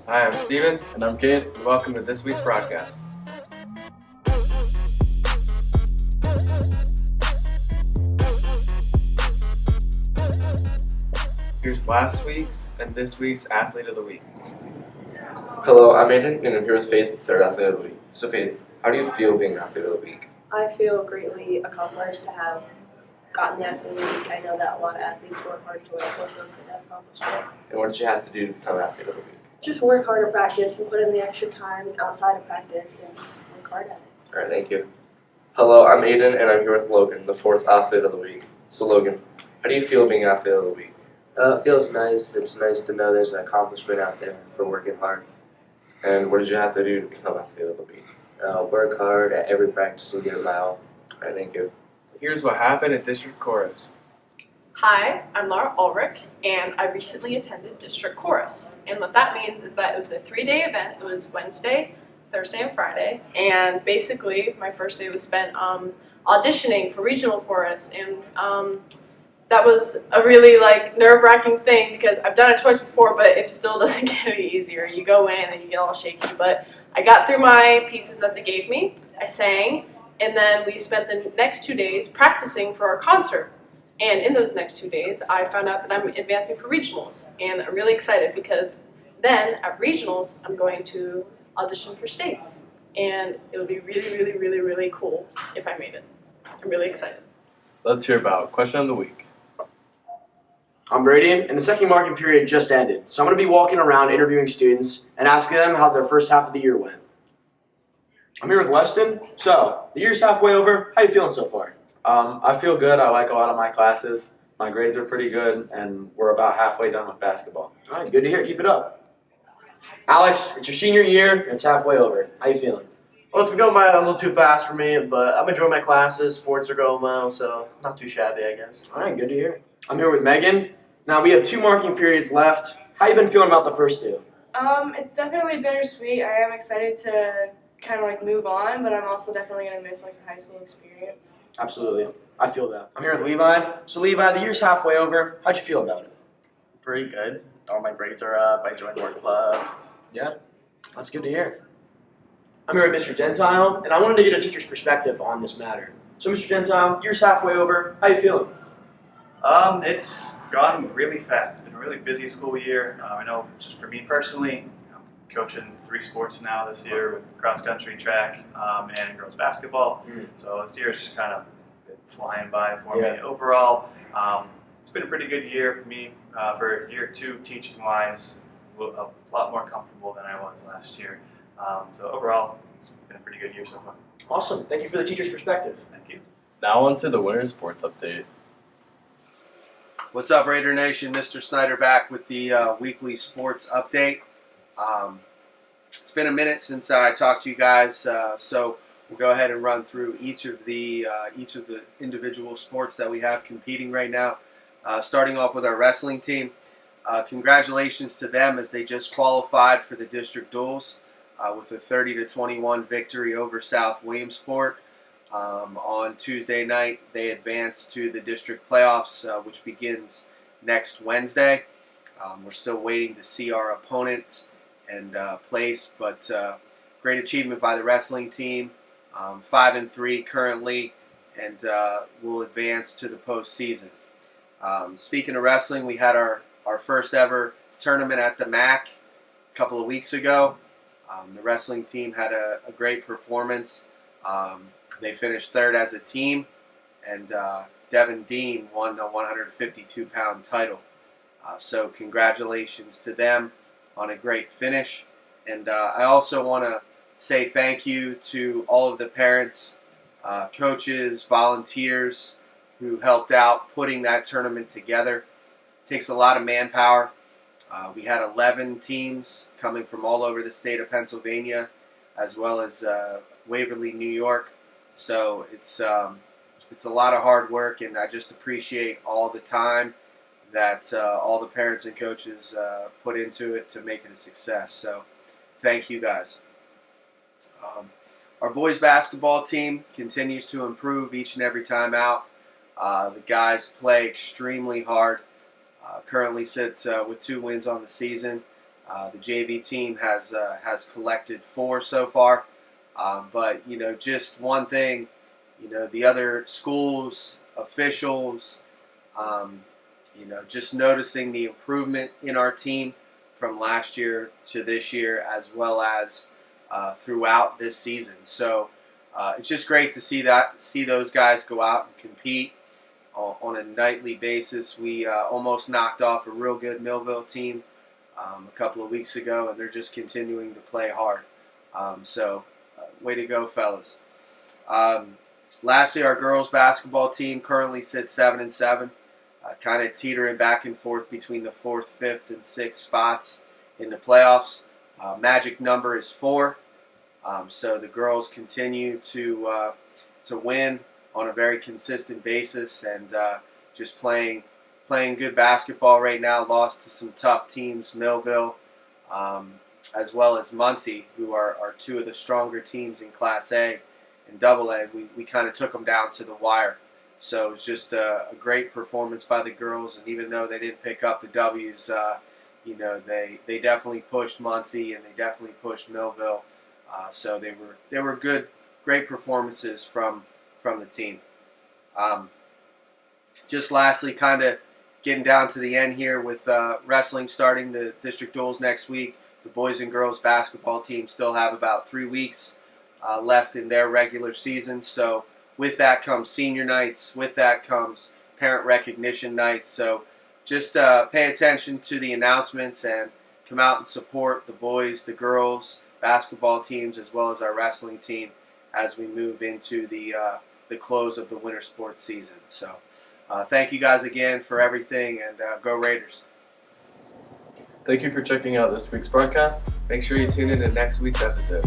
Hi, I'm Steven. And I'm Kate. And welcome to this week's broadcast. Here's last week's and this week's Athlete of the Week. Hello, I'm Aiden, and I'm here with Faith, the third Athlete of the Week. So Faith, how do you feel being Athlete of the Week? I feel greatly accomplished to have gotten the Athlete of the Week. I know that a lot of athletes work hard to it, so it feels good to have accomplished it. And what did you have to do to become Athlete of the Week? Just work hard at practice and put in the extra time outside of practice and just work hard at it. Alright, thank you. Hello, I'm Aiden, and I'm here with Logan, the fourth Athlete of the Week. So Logan, how do you feel being Athlete of the Week? It feels nice. It's nice to know there's an accomplishment out there for working hard. And what did you have to do to become Athlete of the Week? Work hard at every practice and give it my all. Alright, thank you. Here's what happened at District Chorus. Hi, I'm Laura Ulrich, and I recently attended District Chorus. And what that means is that it was a 3-day event. It was Wednesday, Thursday, and Friday. And basically, my first day was spent auditioning for regional chorus. And that was a really nerve-wracking thing because I've done it twice before, but it still doesn't get any easier. You go in and you get all shaky. But I got through my pieces that they gave me. I sang, and then we spent the next 2 days practicing for our concert. And in those next 2 days, I found out that I'm advancing for regionals. And I'm really excited because then at regionals, I'm going to audition for states. And it'll be really, really, really, really cool if I made it. I'm really excited. Let's hear about Question of the Week. I'm Brady, and the second marking period just ended, so I'm going to be walking around interviewing students and asking them how their first half of the year went. I'm here with Weston. So, the year's halfway over. How you feeling so far? I feel good. I like a lot of my classes. My grades are pretty good, and we're about halfway done with basketball. All right, good to hear. Keep it up. Alex, it's your senior year, and it's halfway over. How you feeling? Well, it's been going by a little too fast for me, but I'm enjoying my classes. Sports are going well, so not too shabby, I guess. All right, good to hear. I'm here with Megan. Now, we have 2 marking periods left. How you been feeling about the first 2? It's definitely bittersweet. I am excited to kind of move on, but I'm also definitely going to miss the high school experience. Absolutely. I feel that. I'm here with Levi. So, Levi, the year's halfway over. How'd you feel about it? Pretty good. All my grades are up. I joined more clubs. Yeah, that's good to hear. I'm here with Mr. Gentile, and I wanted to get a teacher's perspective on this matter. So, Mr. Gentile, year's halfway over. How you feeling? It's gone really fast. It's been a really busy school year. I know just for me personally, I'm coaching 3 sports now this year with cross country, track, and girls basketball. So this year's just kind of been flying by for me. Overall, it's been a pretty good year for me. For year 2, teaching wise, a lot more comfortable than I was last year. So overall, it's been a pretty good year so far. Awesome. Thank you for the teacher's perspective. Thank you. Now on to the winter sports update. What's up, Raider Nation? Mr. Snyder back with the weekly sports update. It's been a minute since I talked to you guys, so we'll go ahead and run through each of the individual sports that we have competing right now. Starting off with our wrestling team. Congratulations to them as they just qualified for the district duels with a 30-21 victory over South Williamsport. On Tuesday night, they advanced to the district playoffs, which begins next Wednesday. We're still waiting to see our opponent and place, but great achievement by the wrestling team. 5-3 currently, and will advance to the postseason. Speaking of wrestling, we had our first ever tournament at the MAC a couple of weeks ago. The wrestling team had a great performance. They finished 3rd as a team, and Devin Dean won the 152-pound title. So congratulations to them on a great finish. And I also want to say thank you to all of the parents, coaches, volunteers who helped out putting that tournament together. It takes a lot of manpower. We had 11 teams coming from all over the state of Pennsylvania, as well as Waverly, New York. So it's a lot of hard work, and I just appreciate all the time that all the parents and coaches put into it to make it a success. So thank you guys. Our boys basketball team continues to improve each and every time out. The guys play extremely hard. Currently sit with 2 wins on the season, The JV team has collected 4 so far. But just one thing, the other schools, officials, just noticing the improvement in our team from last year to this year, as well as throughout this season. So it's just great to see those guys go out and compete on a nightly basis. We almost knocked off a real good Millville team a couple of weeks ago, and they're just continuing to play hard. Way to go, fellas. Lastly, our girls basketball team currently sits 7-7, kind of teetering back and forth between the 4th, 5th, and 6th spots in the playoffs. Magic number is 4, so the girls continue to win on a very consistent basis, and just playing good basketball right now. Lost to some tough teams, Millville, as well as Muncie, who are 2 of the stronger teams in Class A and Double A. We kind of took them down to the wire. So it was just a great performance by the girls, and even though they didn't pick up the W's, they definitely pushed Muncie and they definitely pushed Millville. So they were great performances from the team. Just lastly, kind of getting down to the end here with wrestling starting the district duels next week. The boys and girls basketball team still have about 3 weeks left in their regular season. So with that comes senior nights. With that comes parent recognition nights. So just pay attention to the announcements and come out and support the boys, the girls basketball teams, as well as our wrestling team as we move into the close of the winter sports season. So thank you guys again for everything, and go Raiders. Thank you for checking out this week's broadcast. Make sure you tune in to next week's episode.